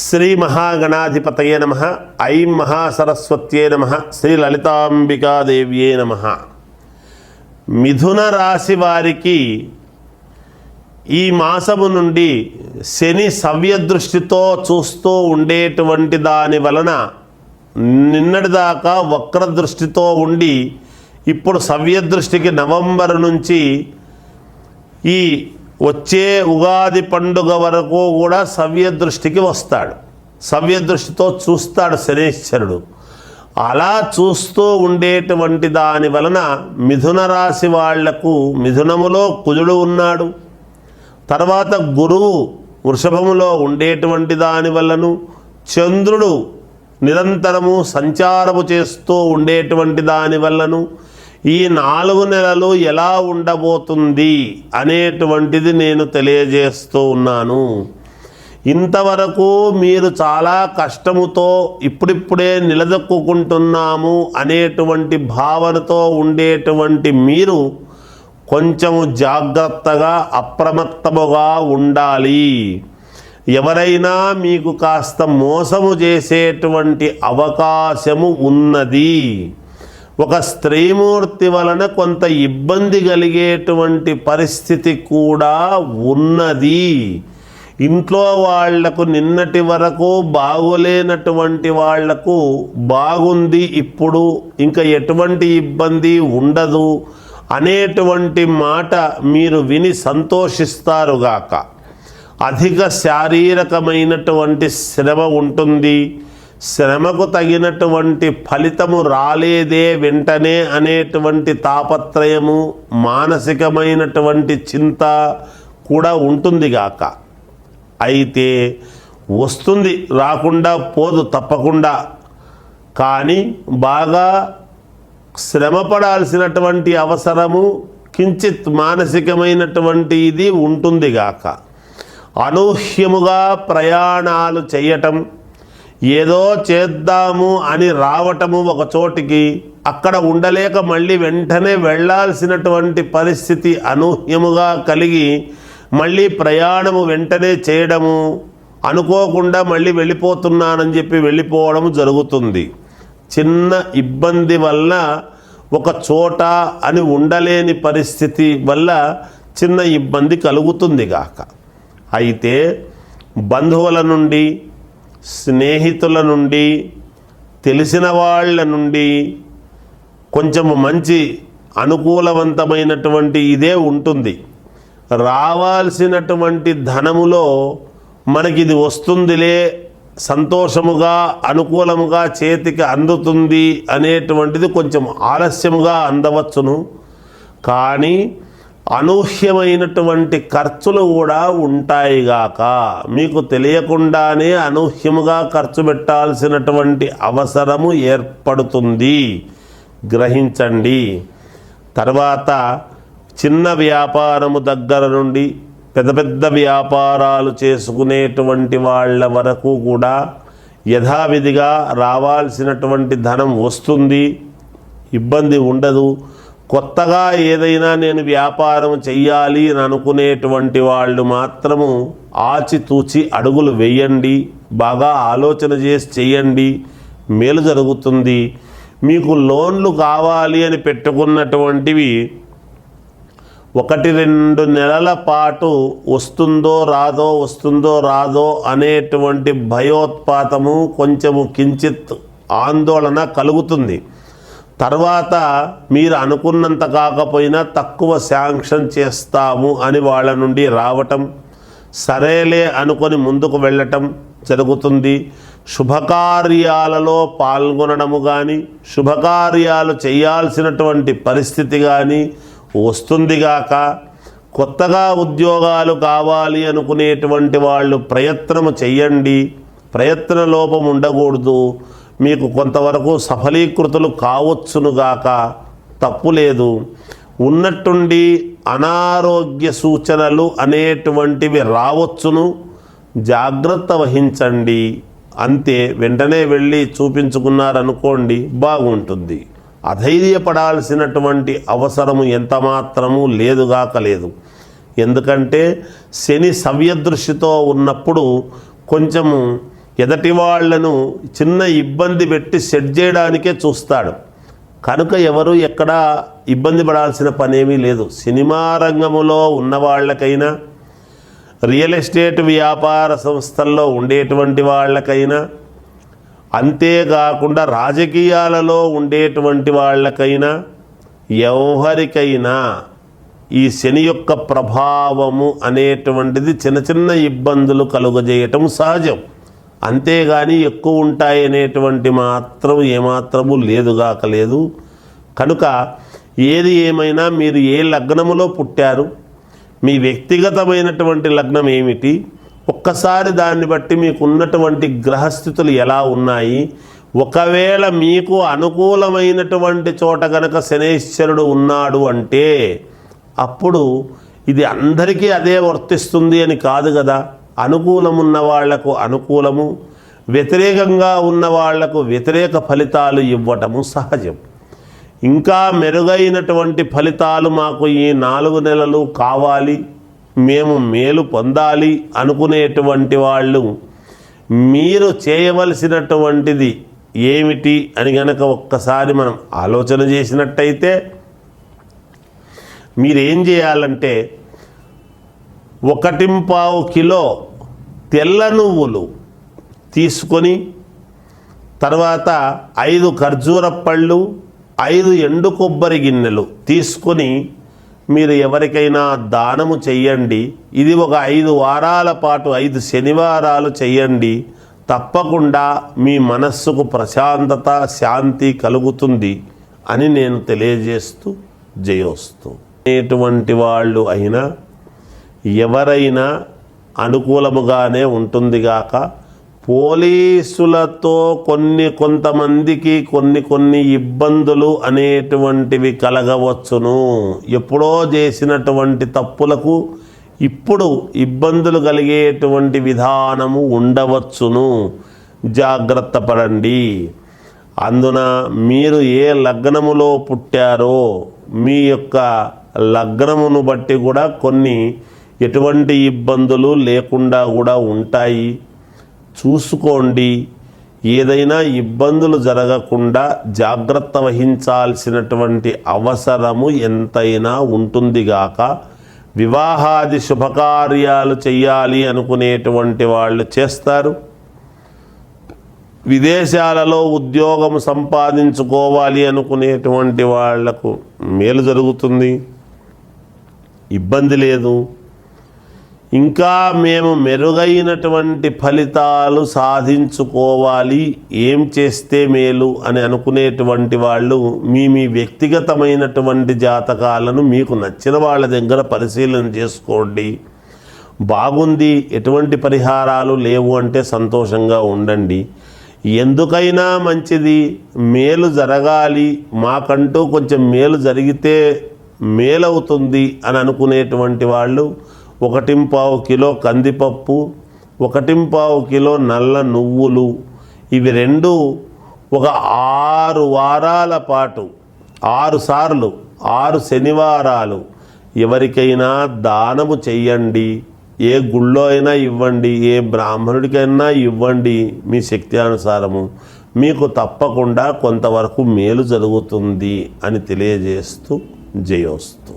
శ్రీ మహాగణాధిపతయే నమః. ఐం మహాసరస్వత్యే నమః. శ్రీ లలితాంబికాదేవ్యే నమః. మిథున రాశి వారికి ఈ మాసము నుండి శని సవ్యదృష్టితో చూస్తూ ఉండేటువంటి దాని వలన నిన్నటిదాకా వక్ర దృష్టితో ఉండి ఇప్పుడు సవ్యదృష్టికి నవంబర్ నుంచి ఈ వచ్చే ఉగాది పండుగ వరకు కూడా సవ్యదృష్టికి వస్తాడు. సవ్యదృష్టితో చూస్తాడు శనీశ్వరుడు. అలా చూస్తూ ఉండేటువంటి దాని వలన మిథున రాశి వాళ్లకు మిథునములో కుజుడు ఉన్నాడు. తర్వాత గురువు వృషభములో ఉండేటువంటి దాని వల్లను, చంద్రుడు నిరంతరము సంచారము చేస్తూ ఉండేటువంటి దాని వల్లను ఈ 4 నెలలు ఎలా ఉండబోతుంది అనేటువంటిది నేను తెలియజేస్తూ ఉన్నాను. ఇంతవరకు మీరు చాలా కష్టముతో ఇప్పుడిప్పుడే నిలదొక్కుంటున్నాము అనేటువంటి భావనతో ఉండేటువంటి మీరు కొంచెము జాగ్రత్తగా అప్రమత్తముగా ఉండాలి. ఎవరైనా మీకు కాస్త మోసము చేసేటువంటి అవకాశము ఉన్నది. ఒక స్త్రీమూర్తి వలన కొంత ఇబ్బంది కలిగేటువంటి పరిస్థితి కూడా ఉన్నది. ఇంట్లో వాళ్లకు నిన్నటి వరకు బాగోలేనటువంటి వాళ్లకు బాగుంది, ఇప్పుడు ఇంకా ఎటువంటి ఇబ్బంది ఉండదు అనేటువంటి మాట మీరు విని సంతోషిస్తారుగాక. అధిక శారీరకమైనటువంటి శ్రమ ఉంటుంది. శ్రమకు తగినటువంటి ఫలితము రాలేదే వెంటనే అనేటువంటి తాపత్రయము, మానసికమైనటువంటి చింత కూడా ఉంటుందిగాక. అయితే వస్తుంది, రాకుండా పోదు తప్పకుండా. కానీ బాగా శ్రమపడాల్సినటువంటి అవసరము కించిత్ మానసికమైనటువంటి ఇది ఉంటుందిగాక. అనూహ్యముగా ప్రయాణాలు చేయటం, ఏదో చేద్దాము అని రావటము ఒక చోటికి, అక్కడ ఉండలేక మళ్ళీ వెంటనే వెళ్ళాల్సినటువంటి పరిస్థితి అనూహ్యముగా కలిగి మళ్ళీ ప్రయాణము వెంటనే చేయడము, అనుకోకుండా మళ్ళీ వెళ్ళిపోతున్నానని చెప్పి వెళ్ళిపోవడము జరుగుతుంది. చిన్న ఇబ్బంది వల్ల ఒక చోట అని ఉండలేని పరిస్థితి వల్ల చిన్న ఇబ్బంది కలుగుతుంది గాక. అయితే బంధువుల నుండి, స్నేహితుల నుండి, తెలిసిన వాళ్ళ నుండి కొంచెం మంచి అనుకూలవంతమైనటువంటి ఇదే ఉంటుంది. రావాల్సినటువంటి ధనములో మనకి ఇది వస్తుందిలే, సంతోషముగా అనుకూలముగా చేతికి అందుతుంది అనేటువంటిది కొంచెం ఆలస్యముగా అందవచ్చును. కానీ అనూహ్యమైనటువంటి ఖర్చులు కూడా ఉంటాయిగాక. మీకు తెలియకుండానే అనూహ్యముగా ఖర్చు పెట్టాల్సినటువంటి అవసరము ఏర్పడుతుంది, గ్రహించండి. తర్వాత చిన్న వ్యాపారము దగ్గర నుండి పెద్ద పెద్ద వ్యాపారాలు చేసుకునేటువంటి వాళ్ళ వరకు కూడా యథావిధిగా రావాల్సినటువంటి ధనం వస్తుంది, ఇబ్బంది ఉండదు. కొత్తగా ఏదైనా నేను వ్యాపారం చెయ్యాలి అని అనుకునేటువంటి వాళ్ళు మాత్రము ఆచితూచి అడుగులు వేయండి, బాగా ఆలోచన చేసి చెయ్యండి, మేలు జరుగుతుంది. మీకు లోన్లు కావాలి అని పెట్టుకున్నటువంటివి 1-2 నెలల పాటు వస్తుందో రాదో వస్తుందో రాదో అనేటువంటి భయోత్పాతము, కొంచెము కించిత్ ఆందోళన కలుగుతుంది. తర్వాత మీరు అనుకున్నంత కాకపోయినా తక్కువ శాంక్షన్ చేస్తాము అని వాళ్ళ నుండి రావటం, సరేలే అనుకొని ముందుకు వెళ్ళటం జరుగుతుంది. శుభకార్యాలలో పాల్గొనడము కానీ, శుభకార్యాలు చేయాల్సినటువంటి పరిస్థితి కానీ వస్తుందిగాక. కొత్తగా ఉద్యోగాలు కావాలి అనుకునేటువంటి వాళ్ళు ప్రయత్నము చెయ్యండి, ప్రయత్న లోపం ఉండకూడదు. మీకు కొంతవరకు సఫలీకృతులు కావచ్చునుగాక, తప్పు లేదు. ఉన్నట్టుండి అనారోగ్య సూచనలు అనేటువంటివి రావచ్చును, జాగ్రత్త వహించండి. అంతే, వెంటనే వెళ్ళి చూపించుకున్నారనుకోండి బాగుంటుంది. అధైర్యపడాల్సినటువంటి అవసరము ఎంత మాత్రము లేదుగాక లేదు. ఎందుకంటే శని సవ్యదృష్టితో ఉన్నప్పుడు కొంచెము ఎదటి వాళ్లను చిన్న ఇబ్బంది పెట్టి సెట్ చేయడానికే చూస్తాడు. కనుక ఎవరు ఎక్కడా ఇబ్బంది పడాల్సిన పనేమీ లేదు. సినిమా రంగములో ఉన్న వాళ్ళకైనా, రియల్ ఎస్టేట్ వ్యాపార సంస్థల్లో ఉండేటువంటి వాళ్ళకైనా, అంతేకాకుండా రాజకీయాలలో ఉండేటువంటి వాళ్ళకైనా, ఎవరికైనా ఈ శని యొక్క ప్రభావము అనేటువంటిది చిన్న చిన్న ఇబ్బందులు కలుగజేయటం సహజం. అంతేగాని ఎక్కువ ఉంటాయి అనేటువంటి మాత్రం ఏమాత్రము లేదుగాక లేదు. కనుక ఏది ఏమైనా మీరు ఏ లగ్నములో పుట్టారు, మీ వ్యక్తిగతమైనటువంటి లగ్నం ఏమిటి, ఒక్కసారి దాన్ని బట్టి మీకు ఉన్నటువంటి గ్రహస్థితులు ఎలా ఉన్నాయి, ఒకవేళ మీకు అనుకూలమైనటువంటి చోట గనక శనైశ్వరుడు ఉన్నాడు అంటే అప్పుడు ఇది అందరికీ అదే వర్తిస్తుంది అని కాదు కదా. అనుకూలమున్న వాళ్లకు అనుకూలము, వ్యతిరేకంగా ఉన్న వాళ్లకు వ్యతిరేక ఫలితాలు ఇవ్వటము సహజం. ఇంకా మెరుగైనటువంటి ఫలితాలు మాకు ఈ 4 నెలలు కావాలి, మేము మేలు పొందాలి అనుకునేటువంటి వాళ్ళు మీరు చేయవలసినటువంటిది ఏమిటి అని గనక ఒక్కసారి మనం ఆలోచన చేసినట్టయితే మీరేం చేయాలంటే 1.25 కిలో తెల్ల నువ్వులు తీసుకొని, తర్వాత 5 ఖర్జూర పళ్ళు, 5 ఎండు కొబ్బరి గిన్నెలు తీసుకొని మీరు ఎవరికైనా దానము చెయ్యండి. ఇది ఒక 5 వారాల పాటు 5 శనివారాలు చెయ్యండి. తప్పకుండా మీ మనస్సుకు ప్రశాంతత, శాంతి కలుగుతుంది అని నేను తెలియజేస్తూ జయోస్తు. ఎటువంటి వాళ్ళు అయినా ఎవరైనా అనుకూలముగానే ఉంటుందిగాక. పోలీసులతో కొంతమందికి కొన్ని ఇబ్బందులు అనేటువంటివి కలగవచ్చును. ఎప్పుడో చేసినటువంటి తప్పులకు ఇప్పుడు ఇబ్బందులు కలిగేటువంటి విధానము ఉండవచ్చును. జాగ్రత్త పడండి. అందున మీరు ఏ లగ్నములో పుట్టారో మీ యొక్క లగ్నమును బట్టి కూడా ఎటువంటి ఇబ్బందులు లేకుండా కూడా ఉంటాయి. చూసుకోండి. ఏదైనా ఇబ్బందులు జరగకుండా జాగ్రత్త వహించాల్సినటువంటి అవసరము ఎంతైనా ఉంటుందిగాక. వివాహాది శుభకార్యాలు చెయ్యాలి అనుకునేటువంటి వాళ్ళు చేస్తారు. విదేశాలలో ఉద్యోగం సంపాదించుకోవాలి అనుకునేటువంటి వాళ్లకు మేలు జరుగుతుంది, ఇబ్బంది లేదు. ఇంకా మేము మెరుగైనటువంటి ఫలితాలు సాధించుకోవాలి, ఏం చేస్తే మేలు అని అనుకునేటువంటి వాళ్ళు మీ వ్యక్తిగతమైనటువంటి జాతకాలను మీకు నచ్చిన వాళ్ళ దగ్గర పరిశీలన చేసుకోండి. బాగుంది, ఎటువంటి పరిహారాలు లేవు అంటే సంతోషంగా ఉండండి. ఎందుకైనా మంచిది, మేలు జరగాలి, మాకంటూ కొంచెం మేలు జరిగితే మేలవుతుంది అని అనుకునేటువంటి వాళ్ళు 1.25 కిలో కందిపప్పు, 1.25 కిలో నల్ల నువ్వులు, ఇవి 2 ఒక 6 వారాల పాటు 6 సార్లు 6 శనివారాలు ఎవరికైనా దానము చెయ్యండి. ఏ గుళ్ళో అయినా ఇవ్వండి, ఏ బ్రాహ్మణుడికైనా ఇవ్వండి. మీ శక్తి అనుసారము మీకు తప్పకుండా కొంతవరకు మేలు జరుగుతుంది అని తెలియజేస్తూ జయోస్తు.